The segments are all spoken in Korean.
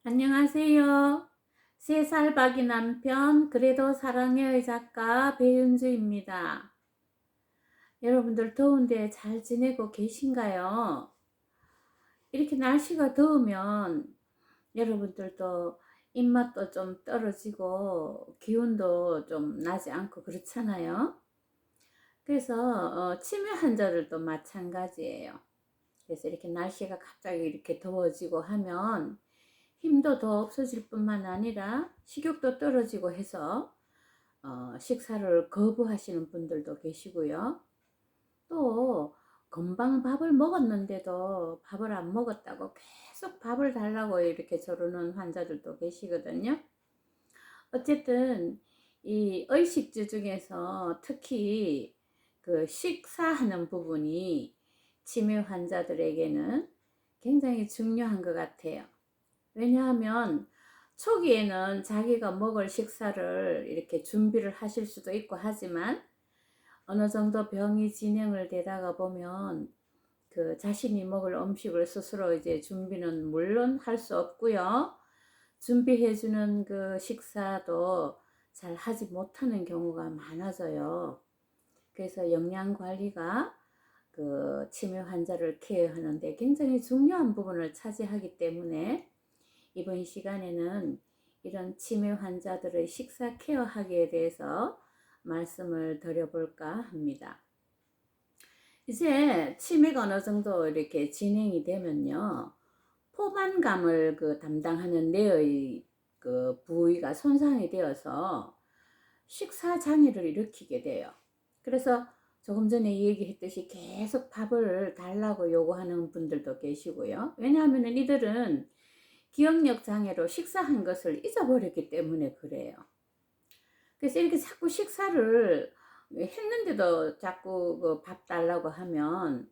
안녕하세요. 3살 박이 남편, 그래도 사랑해의 작가 배은주입니다. 여러분들 더운데 잘 지내고 계신가요? 이렇게 날씨가 더우면 여러분들도 입맛도 좀 떨어지고 기운도 좀 나지 않고 그렇잖아요. 그래서 치매 환자들도 마찬가지예요. 그래서 이렇게 날씨가 갑자기 이렇게 더워지고 하면 힘도 더 없어질 뿐만 아니라 식욕도 떨어지고 해서 식사를 거부하시는 분들도 계시고요. 또 금방 밥을 먹었는데도 밥을 안 먹었다고 계속 밥을 달라고 이렇게 저러는 환자들도 계시거든요. 어쨌든 이 의식주 중에서 특히 그 식사하는 부분이 치매 환자들에게는 굉장히 중요한 것 같아요. 왜냐하면 초기에는 자기가 먹을 식사를 이렇게 준비를 하실 수도 있고 하지만 어느 정도 병이 진행을 되다가 보면 그 자신이 먹을 음식을 스스로 이제 준비는 물론 할 수 없고요. 준비해주는 그 식사도 잘 하지 못하는 경우가 많아져요. 그래서 영양 관리가 그 치매 환자를 케어하는데 굉장히 중요한 부분을 차지하기 때문에 이번 시간에는 이런 치매 환자들의 식사 케어하기에 대해서 말씀을 드려볼까 합니다. 이제 치매가 어느 정도 이렇게 진행이 되면요, 포만감을 그 담당하는 뇌의 그 부위가 손상이 되어서 식사 장애를 일으키게 돼요. 그래서 조금 전에 얘기했듯이 계속 밥을 달라고 요구하는 분들도 계시고요. 왜냐하면 이들은 기억력 장애로 식사한 것을 잊어버렸기 때문에 그래요. 그래서 이렇게 자꾸 식사를 했는데도 자꾸 그 밥 달라고 하면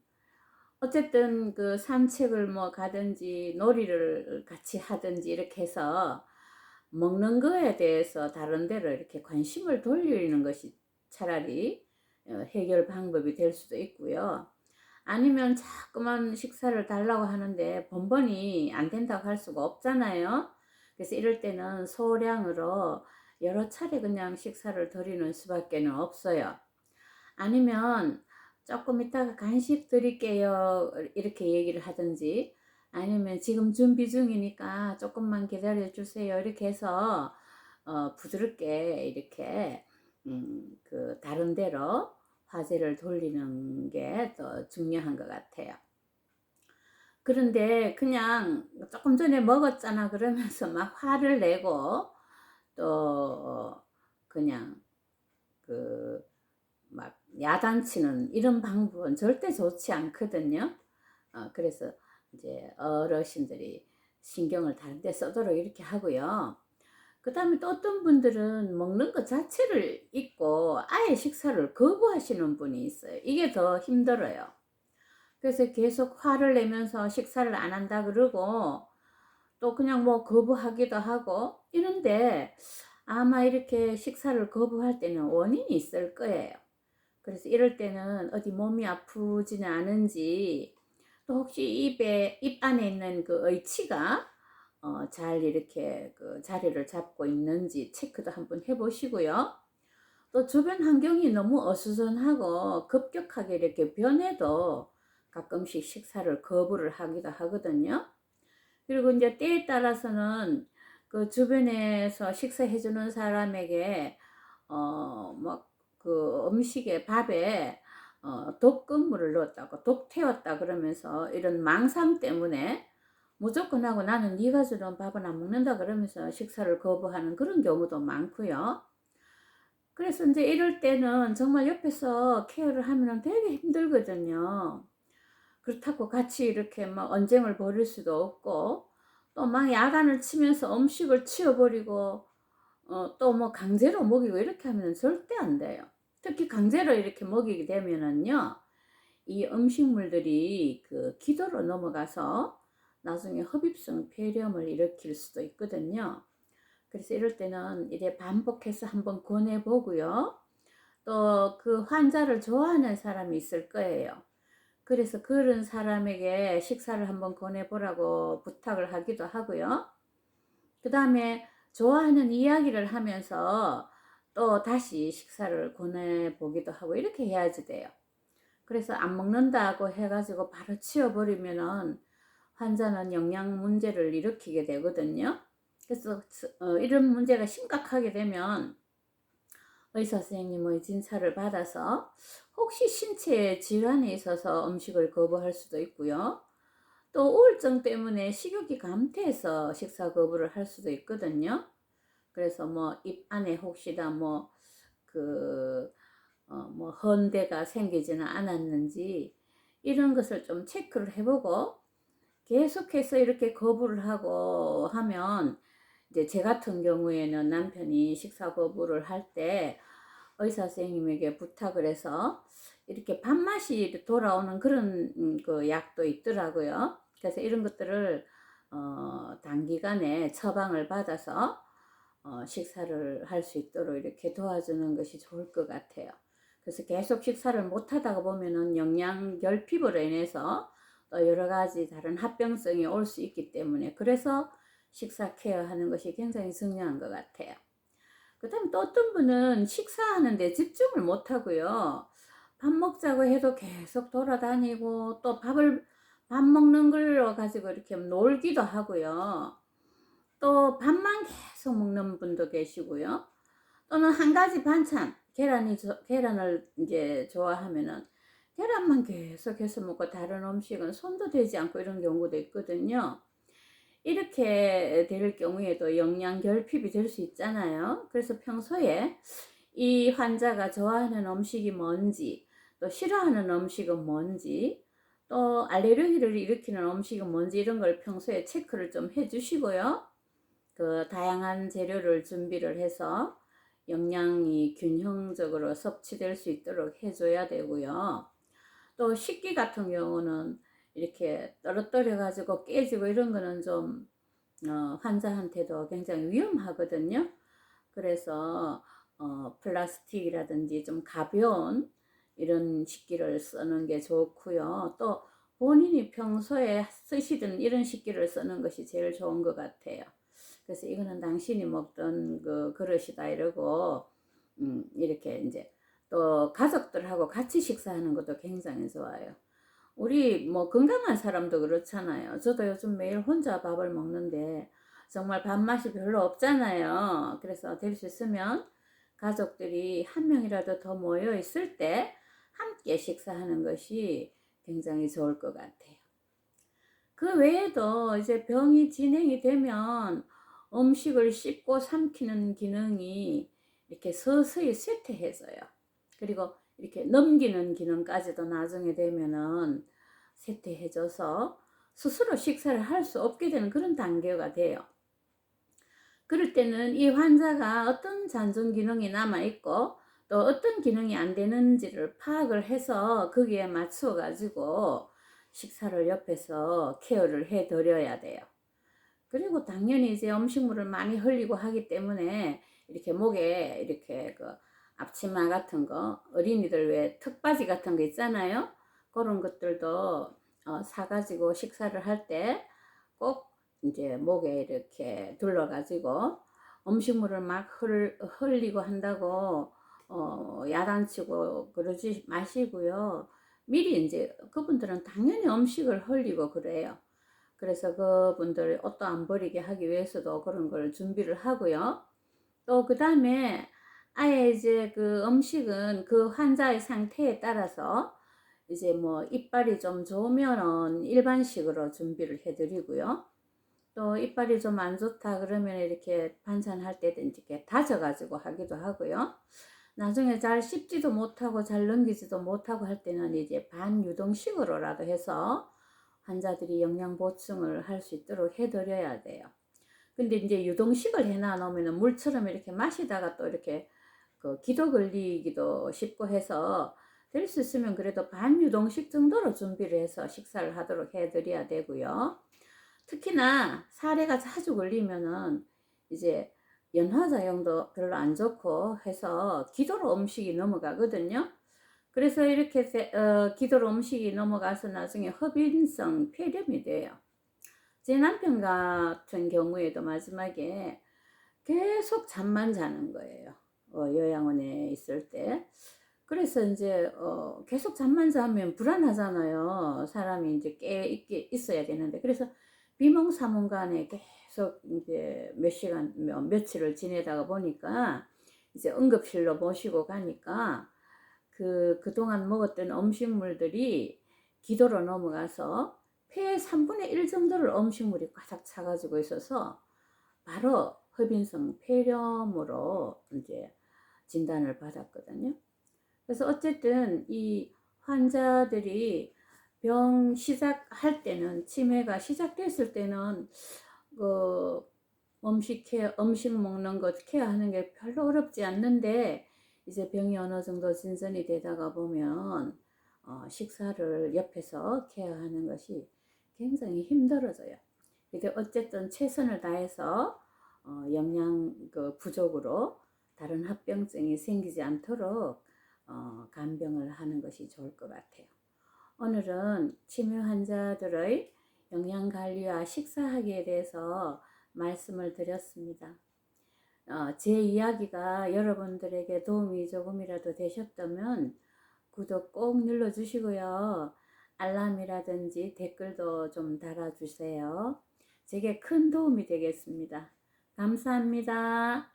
어쨌든 그 산책을 뭐 가든지 놀이를 같이 하든지 이렇게 해서 먹는 거에 대해서 다른 데로 이렇게 관심을 돌리는 것이 차라리 해결 방법이 될 수도 있고요. 아니면 자꾸만 식사를 달라고 하는데 번번이 안 된다고 할 수가 없잖아요. 그래서 이럴 때는 소량으로 여러 차례 그냥 식사를 드리는 수밖에 없어요. 아니면 조금 이따가 간식 드릴게요 이렇게 얘기를 하든지, 아니면 지금 준비 중이니까 조금만 기다려 주세요 이렇게 해서 부드럽게 이렇게 그 다른 데로 화제를 돌리는 게 더 중요한 것 같아요. 그런데 그냥 조금 전에 먹었잖아 그러면서 막 화를 내고 또 그냥 그 막 야단치는 이런 방법은 절대 좋지 않거든요. 그래서 이제 어르신들이 신경을 다른 데 써도록 이렇게 하고요. 그 다음에 또 어떤 분들은 먹는 것 자체를 잊고 아예 식사를 거부하시는 분이 있어요. 이게 더 힘들어요. 그래서 계속 화를 내면서 식사를 안 한다 그러고 또 그냥 뭐 거부하기도 하고 이런데, 아마 이렇게 식사를 거부할 때는 원인이 있을 거예요. 그래서 이럴 때는 어디 몸이 아프지는 않은지, 또 혹시 입 안에 있는 그 의치가 잘 이렇게 그 자리를 잡고 있는지 체크도 한번 해보시고요. 또 주변 환경이 너무 어수선하고 급격하게 이렇게 변해도 가끔씩 식사를 거부를 하기도 하거든요. 그리고 이제 때에 따라서는 그 주변에서 식사해주는 사람에게 막 그 음식에 밥에 독극물을 넣었다고 독 태웠다 그러면서 이런 망상 때문에 무조건 하고 나는 네가 주는 밥은 안 먹는다 그러면서 식사를 거부하는 그런 경우도 많고요. 그래서 이제 이럴 때는 정말 옆에서 케어를 하면 되게 힘들거든요. 그렇다고 같이 이렇게 막 언쟁을 벌일 수도 없고, 또 막 야단을 치면서 음식을 치워버리고 또 뭐 강제로 먹이고 이렇게 하면 절대 안 돼요. 특히 강제로 이렇게 먹이게 되면은요, 이 음식물들이 그 기도로 넘어가서 나중에 흡입성 폐렴을 일으킬 수도 있거든요. 그래서 이럴 때는 이래 반복해서 한번 권해보고요. 또 그 환자를 좋아하는 사람이 있을 거예요. 그래서 그런 사람에게 식사를 한번 권해보라고 부탁을 하기도 하고요. 그 다음에 좋아하는 이야기를 하면서 또 다시 식사를 권해보기도 하고 이렇게 해야지 돼요. 그래서 안 먹는다고 해가지고 바로 치워버리면은 환자는 영양 문제를 일으키게 되거든요. 그래서 이런 문제가 심각하게 되면 의사 선생님의 진찰을 받아서 혹시 신체에 질환이 있어서 음식을 거부할 수도 있고요. 또 우울증 때문에 식욕이 감퇴해서 식사 거부를 할 수도 있거든요. 그래서 뭐 입 안에 혹시나 뭐 헌대가 생기지는 않았는지 이런 것을 좀 체크를 해보고 계속해서 이렇게 거부를 하고 하면 이제 제 같은 경우에는 남편이 식사 거부를 할 때 의사 선생님에게 부탁을 해서 이렇게 밥맛이 돌아오는 그런 그 약도 있더라고요. 그래서 이런 것들을 단기간에 처방을 받아서 식사를 할 수 있도록 이렇게 도와주는 것이 좋을 것 같아요. 그래서 계속 식사를 못 하다가 보면은 영양 결핍으로 인해서 또 여러 가지 다른 합병성이 올 수 있기 때문에 그래서 식사 케어하는 것이 굉장히 중요한 것 같아요. 그 다음에 또 어떤 분은 식사하는데 집중을 못 하고요. 밥 먹자고 해도 계속 돌아다니고 또 밥 먹는 걸로 가지고 이렇게 놀기도 하고요. 또 밥만 계속 먹는 분도 계시고요. 또는 한 가지 반찬, 계란을 이제 좋아하면은 계란만 계속해서 먹고 다른 음식은 손도 대지 않고 이런 경우도 있거든요. 이렇게 될 경우에도 영양 결핍이 될 수 있잖아요. 그래서 평소에 이 환자가 좋아하는 음식이 뭔지, 또 싫어하는 음식은 뭔지, 또 알레르기를 일으키는 음식은 뭔지 이런 걸 평소에 체크를 좀 해주시고요. 그 다양한 재료를 준비를 해서 영양이 균형적으로 섭취될 수 있도록 해줘야 되고요. 또 식기 같은 경우는 이렇게 떨어뜨려 가지고 깨지고 이런 거는 좀 환자한테도 굉장히 위험하거든요. 그래서 플라스틱이라든지 좀 가벼운 이런 식기를 쓰는 게 좋고요. 또 본인이 평소에 쓰시던 이런 식기를 쓰는 것이 제일 좋은 것 같아요. 그래서 이거는 당신이 먹던 그 그릇이다 이러고 이렇게 이제 또 가족들하고 같이 식사하는 것도 굉장히 좋아요. 우리 뭐 건강한 사람도 그렇잖아요. 저도 요즘 매일 혼자 밥을 먹는데 정말 밥맛이 별로 없잖아요. 그래서 될 수 있으면 가족들이 한 명이라도 더 모여 있을 때 함께 식사하는 것이 굉장히 좋을 것 같아요. 그 외에도 이제 병이 진행이 되면 음식을 씹고 삼키는 기능이 이렇게 서서히 쇠퇴해져요. 그리고 이렇게 넘기는 기능까지도 나중에 되면은 쇠퇴해져서 스스로 식사를 할 수 없게 되는 그런 단계가 돼요. 그럴 때는 이 환자가 어떤 잔존 기능이 남아있고 또 어떤 기능이 안 되는지를 파악을 해서 거기에 맞춰 가지고 식사를 옆에서 케어를 해 드려야 돼요. 그리고 당연히 이제 음식물을 많이 흘리고 하기 때문에 이렇게 목에 이렇게 그 앞치마 같은 거, 어린이들 왜 턱바지 같은 거 있잖아요. 그런 것들도 사가지고 식사를 할 때 꼭 이제 목에 이렇게 둘러가지고 음식물을 막 흘리고 한다고 야단치고 그러지 마시고요. 미리 이제 그분들은 당연히 음식을 흘리고 그래요. 그래서 그분들 옷도 안 버리게 하기 위해서도 그런 걸 준비를 하고요. 또 그 다음에 아예 이제 그 음식은 그 환자의 상태에 따라서 이제 뭐 이빨이 좀 좋으면은 일반식으로 준비를 해드리고요. 또 이빨이 좀 안 좋다 그러면 이렇게 반찬할 때든지 이렇게 다져가지고 하기도 하고요. 나중에 잘 씹지도 못하고 잘 넘기지도 못하고 할 때는 이제 반유동식으로라도 해서 환자들이 영양 보충을 할 수 있도록 해드려야 돼요. 근데 이제 유동식을 해놔 놓으면 물처럼 이렇게 마시다가 또 이렇게 그 기도 걸리기도 쉽고 해서 될 수 있으면 그래도 반유동식 정도로 준비를 해서 식사를 하도록 해드려야 되고요. 특히나 사례가 자주 걸리면은 이제 연화작용도 별로 안 좋고 해서 기도로 음식이 넘어가거든요. 그래서 이렇게 기도로 음식이 넘어가서 나중에 흡인성 폐렴이 돼요. 제 남편 같은 경우에도 마지막에 계속 잠만 자는 거예요. 요양원에 있을 때. 그래서 인제 계속 잠만 자면 불안하잖아요. 사람이 인제 깨 있게 있어야 되는데. 그래서 비몽사몽간에 계속 인제 몇 시간 며칠을 지내다가 보니까 이제 응급실로 모시고 가니까 그동안 먹었던 음식물들이 기도로 넘어가서 폐의 3분의 1 정도를 음식물이 가득 차 가지고 있어서 바로 흡인성 폐렴으로 인제 진단을 받았거든요. 그래서 어쨌든 이 환자들이 병 시작할 때는, 치매가 시작됐을 때는 그 음식 먹는 것 케어하는 게 별로 어렵지 않는데, 이제 병이 어느 정도 진전이 되다가 보면 식사를 옆에서 케어하는 것이 굉장히 힘들어져요. 근데 어쨌든 최선을 다해서 영양 부족으로 다른 합병증이 생기지 않도록 간병을 하는 것이 좋을 것 같아요. 오늘은 치매 환자들의 영양관리와 식사하기에 대해서 말씀을 드렸습니다. 제 이야기가 여러분들에게 도움이 조금이라도 되셨다면 구독 꼭 눌러주시고요. 알람이라든지 댓글도 좀 달아주세요. 제게 큰 도움이 되겠습니다. 감사합니다.